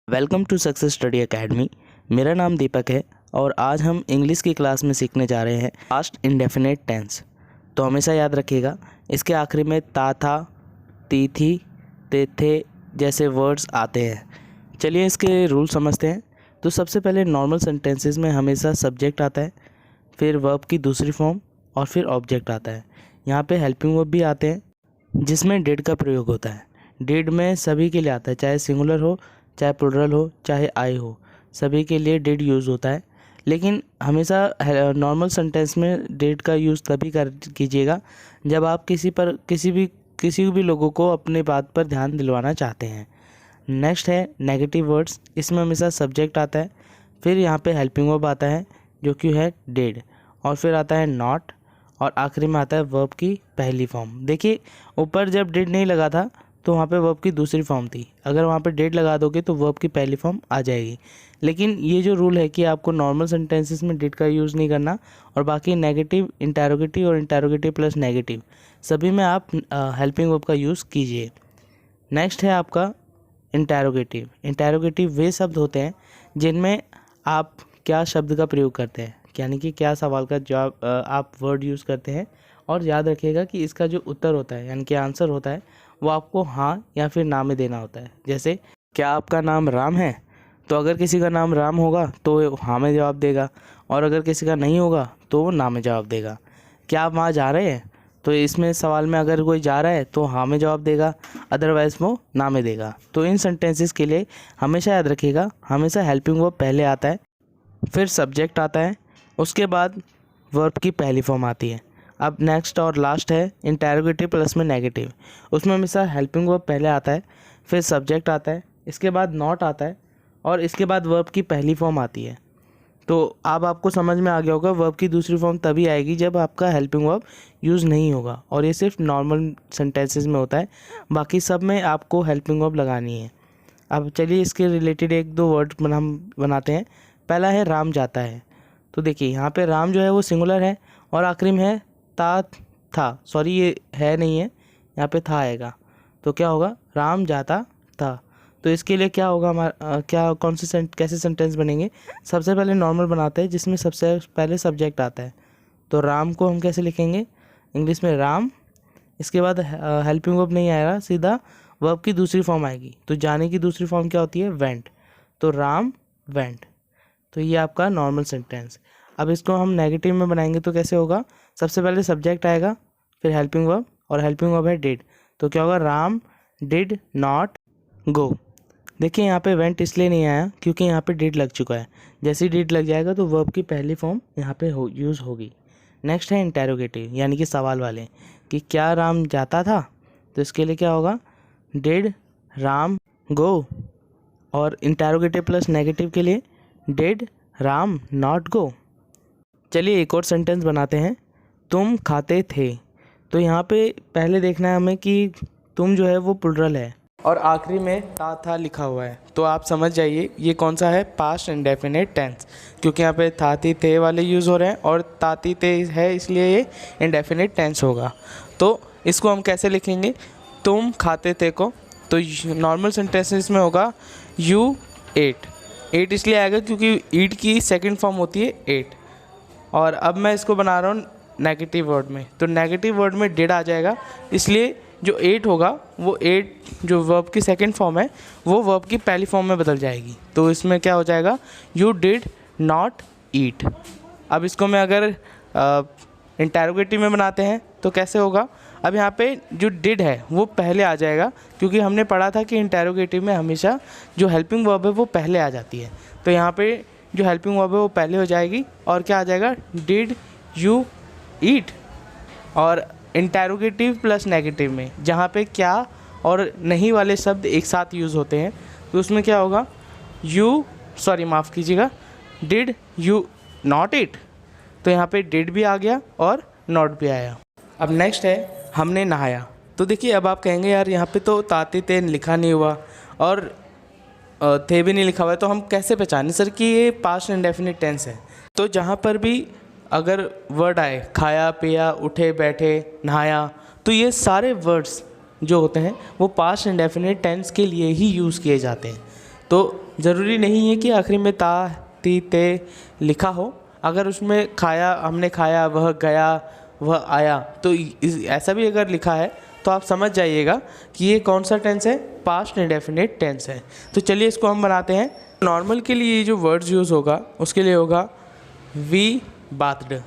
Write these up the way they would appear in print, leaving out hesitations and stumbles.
Welcome to Success Study Academy. मेरा नाम दीपक है और आज हम इंग्लिश की क्लास में सीखने जा रहे हैं पास्ट इंडेफिनेट टेंस। तो हमेशा याद रखिएगा, इसके आखिरी में ता, था, ती, थी, ते, थे जैसे वर्ड्स आते हैं। चलिए इसके रूल समझते हैं। तो सबसे पहले नॉर्मल सेंटेंसेस में हमेशा सब्जेक्ट आता है, फिर वर्ब की दूसरी फॉर्म और फिर ऑब्जेक्ट आता है। यहाँ पे हेल्पिंग वर्ब भी आते हैं जिसमें डिड का प्रयोग होता है। डिड में सभी के लिए आता है, चाहे सिंगुलर हो, चाहे प्लुरल हो, चाहे आई हो, सभी के लिए डिड यूज़ होता है। लेकिन हमेशा नॉर्मल सेंटेंस में डिड का यूज़ तभी कीजिएगा जब आप किसी भी लोगों को अपने बात पर ध्यान दिलवाना चाहते हैं। नेक्स्ट है नेगेटिव वर्ड्स। इसमें हमेशा सब्जेक्ट आता है, फिर यहाँ पे हेल्पिंग वर्ब आता है जो कि है डिड, और फिर आता है नॉट, और आखिरी में आता है वर्ब की पहली फॉर्म। देखिए ऊपर जब डिड नहीं लगा था तो वहाँ पे वर्ब की दूसरी फॉर्म थी, अगर वहाँ पे डिड लगा दोगे तो वर्ब की पहली फॉर्म आ जाएगी। लेकिन ये जो रूल है कि आपको नॉर्मल सेंटेंसेस में डिड का यूज़ नहीं करना, और बाकी नेगेटिव, इंटेरोगेटिव और इंटेरोगेटिव प्लस नेगेटिव सभी में आप हेल्पिंग वर्ब का यूज़ कीजिए। नेक्स्ट है आपका इंटेरोगेटिव। इंटेरोगेटिव वे शब्द होते हैं जिनमें आप क्या शब्द का प्रयोग करते हैं, यानी कि क्या सवाल का जवाब आप वर्ड यूज़ करते हैं। और याद रखिएगा कि इसका जो उत्तर होता है यानी कि आंसर होता है वो आपको हाँ या फिर ना में देना होता है। जैसे क्या आपका नाम राम है, तो अगर किसी का नाम राम होगा तो वो हाँ में जवाब देगा, और अगर किसी का नहीं होगा तो वो ना में जवाब देगा। क्या आप वहाँ जा रहे हैं, तो इसमें सवाल में अगर कोई जा रहा है तो हाँ में जवाब देगा, अदरवाइज़ वो ना में देगा। तो इन सेंटेंसेस के लिए हमेशा याद रखिएगा, हमेशा हेल्पिंग वर्ब पहले आता है, फिर सब्जेक्ट आता है, उसके बाद वर्ब की पहली फॉर्म आती है। अब नेक्स्ट और लास्ट है इंटेरोगेटिव प्लस में नेगेटिव। उसमें हमेशा हेल्पिंग वर्ब पहले आता है, फिर सब्जेक्ट आता है, इसके बाद नॉट आता है, और इसके बाद वर्ब की पहली फॉर्म आती है। तो अब आपको समझ में आ गया होगा वर्ब की दूसरी फॉर्म तभी आएगी जब आपका हेल्पिंग वर्ब यूज़ नहीं होगा, और ये सिर्फ नॉर्मल सेंटेंसेस में होता है, बाकी सब में आपको हेल्पिंग वर्ब लगानी है। अब चलिए इसके रिलेटेड एक दो वर्ड हम बनाते हैं। पहला है राम जाता है। तो देखिए यहाँ पे राम जो है वो सिंगुलर है और आखिरी में है ता, था, सॉरी ये है नहीं है, यहाँ पे था आएगा, तो क्या होगा राम जाता था। तो इसके लिए क्या होगा हमारा कैसे सेंटेंस बनेंगे। सबसे पहले नॉर्मल बनाते हैं जिसमें सबसे पहले सब्जेक्ट आता है। तो राम को हम कैसे लिखेंगे, इंग्लिश में राम, इसके बाद हेल्पिंग वर्ब नहीं आएगा, सीधा वर्ब की दूसरी फॉर्म आएगी। तो जाने की दूसरी फॉर्म क्या होती है, वेंट, तो राम वेंट। तो ये आपका नॉर्मल सेंटेंस। अब इसको हम नेगेटिव में बनाएंगे तो कैसे होगा, सबसे पहले सब्जेक्ट आएगा, फिर हेल्पिंग वर्ब, और हेल्पिंग वर्ब है डिड, तो क्या होगा राम डिड नॉट गो। देखिए यहाँ पे वेंट इसलिए नहीं आया क्योंकि यहाँ पे डिड लग चुका है, जैसे ही डिड लग जाएगा तो वर्ब की पहली फॉर्म यहाँ पे यूज़ होगी। नेक्स्ट है इंटेरोगेटिव यानी कि सवाल वाले, कि क्या राम जाता था, तो इसके लिए क्या होगा डिड राम गो, और इंटेरोगेटिव प्लस नेगेटिव के लिए डिड राम नॉट गो। चलिए एक और सेंटेंस बनाते हैं, तुम खाते थे। तो यहाँ पे पहले देखना है हमें कि तुम जो है वो प्लुरल है और आखिरी में ता, था लिखा हुआ है, तो आप समझ जाइए ये कौन सा है, पास्ट इंडेफिनेट टेंस, क्योंकि यहाँ पे था, थी, थे वाले यूज़ हो रहे हैं और ताती थे है इसलिए ये इंडेफिनेट टेंस होगा। तो इसको हम कैसे लिखेंगे, तुम खाते थे को, तो नॉर्मल सेंटेंसेस में होगा यू एट। एट इसलिए आएगा क्योंकि ईट की सेकेंड फॉर्म होती है एट। और अब मैं इसको बना रहा हूँ नेगेटिव वर्ड में, तो नेगेटिव वर्ड में डिड आ जाएगा, इसलिए जो एट होगा वो एट जो वर्ब की सेकंड फॉर्म है वो वर्ब की पहली फॉर्म में बदल जाएगी। तो इसमें क्या हो जाएगा, यू डिड नॉट ईट। अब इसको मैं अगर इंटेरोगेटिव में बनाते हैं तो कैसे होगा, अब यहाँ पे जो डिड है वो पहले आ जाएगा, क्योंकि हमने पढ़ा था कि इंटेरोगेटिव में हमेशा जो हेल्पिंग वर्ब है वो पहले आ जाती है। तो यहाँ पे जो हेल्पिंग वर्ब है वो पहले हो जाएगी, और क्या आ जाएगा डिड यू ईट। और इंटेरोगेटिव प्लस नेगेटिव में जहाँ पे क्या और नहीं वाले शब्द एक साथ यूज़ होते हैं, तो उसमें क्या होगा माफ़ कीजिएगा, डिड यू नॉट इट। तो यहाँ पे डिड भी आ गया और नॉट भी आया। अब नेक्स्ट है हमने नहाया। तो देखिए अब आप कहेंगे यार यहाँ पे तो ताते थे लिखा नहीं हुआ और थे भी नहीं लिखा हुआ है, तो हम कैसे पहचानें सर कि ये पास्ट इंडेफिनिट टेंस है। तो जहाँ पर भी अगर वर्ड आए, खाया पिया उठे बैठे नहाया, तो ये सारे वर्ड्स जो होते हैं वो पास्ट इंडेफिनिट टेंस के लिए ही यूज़ किए जाते हैं। तो ज़रूरी नहीं है कि आखिरी में ता, ती, ते लिखा हो। अगर उसमें खाया, हमने खाया, वह गया, वह आया, तो ऐसा भी अगर लिखा है तो आप समझ जाइएगा कि ये कौन सा टेंस है, पास्ट इंडेफिनिट टेंस है। तो चलिए इसको हम बनाते हैं। नॉर्मल के लिए जो वर्ड्स यूज़ होगा उसके लिए होगा वी बाथड,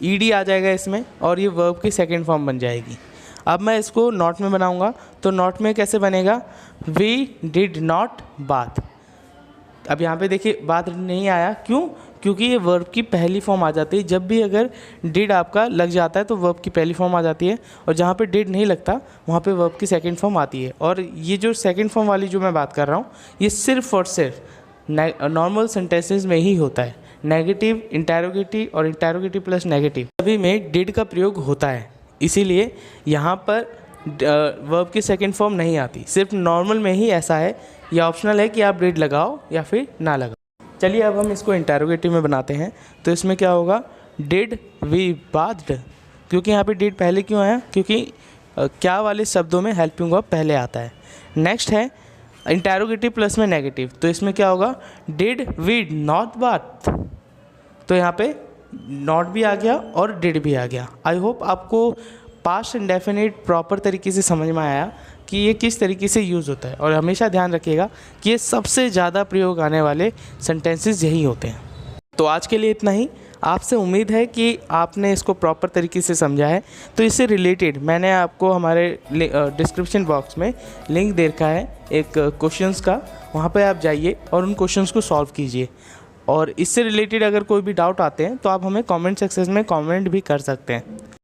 ईडी आ जाएगा इसमें और ये वर्ब की सेकंड फॉर्म बन जाएगी। अब मैं इसको नॉट में बनाऊंगा, तो नॉट में कैसे बनेगा, वी डिड नॉट बाथ। अब यहाँ पे देखिए बाथ नहीं आया, क्यों, क्योंकि ये वर्ब की पहली फॉर्म आ जाती है। जब भी अगर डिड आपका लग जाता है तो वर्ब की पहली फॉर्म आ जाती है, और जहाँ पे डिड नहीं लगता वहाँ पे वर्ब की सेकंड फॉर्म आती है। और ये जो सेकंड फॉर्म वाली जो मैं बात कर रहा हूँ, ये सिर्फ और सिर्फ नॉर्मल सेंटेंसेस में ही होता है। नेगेटिव, इंटेरोगेटिव और इंटेरोगेटिव प्लस नेगेटिव सभी में डिड का प्रयोग होता है, इसीलिए यहाँ पर वर्ब की सेकंड फॉर्म नहीं आती। सिर्फ नॉर्मल में ही ऐसा है, या ऑप्शनल है कि आप डिड लगाओ या फिर ना लगाओ। चलिए अब हम इसको इंटेरोगेटिव में बनाते हैं। तो इसमें क्या होगा, डिड वी बाथड, क्योंकि यहाँ पे डिड पहले क्यों आया, क्योंकि क्या वाले शब्दों में हेल्पिंग वर्ब पहले आता है। नेक्स्ट है इंटेरोगेटिव प्लस में नेगेटिव, तो इसमें क्या होगा, डिड वी नॉट बाथ, तो यहाँ पे नॉट भी आ गया और डिड भी आ गया। आई होप आपको पास्ट इंडेफिनिट प्रॉपर तरीके से समझ में आया कि ये किस तरीके से यूज़ होता है। और हमेशा ध्यान रखिएगा कि ये सबसे ज़्यादा प्रयोग आने वाले सेंटेंसेस यही होते हैं। तो आज के लिए इतना ही। आपसे उम्मीद है कि आपने इसको प्रॉपर तरीके से समझा है। तो इससे रिलेटेड मैंने आपको हमारे डिस्क्रिप्शन बॉक्स में लिंक दे रखा है एक क्वेश्चंस का, वहाँ पे आप जाइए और उन क्वेश्चंस को सॉल्व कीजिए। और इससे रिलेटेड अगर कोई भी डाउट आते हैं तो आप हमें कमेंट सेक्शन में कमेंट भी कर सकते हैं।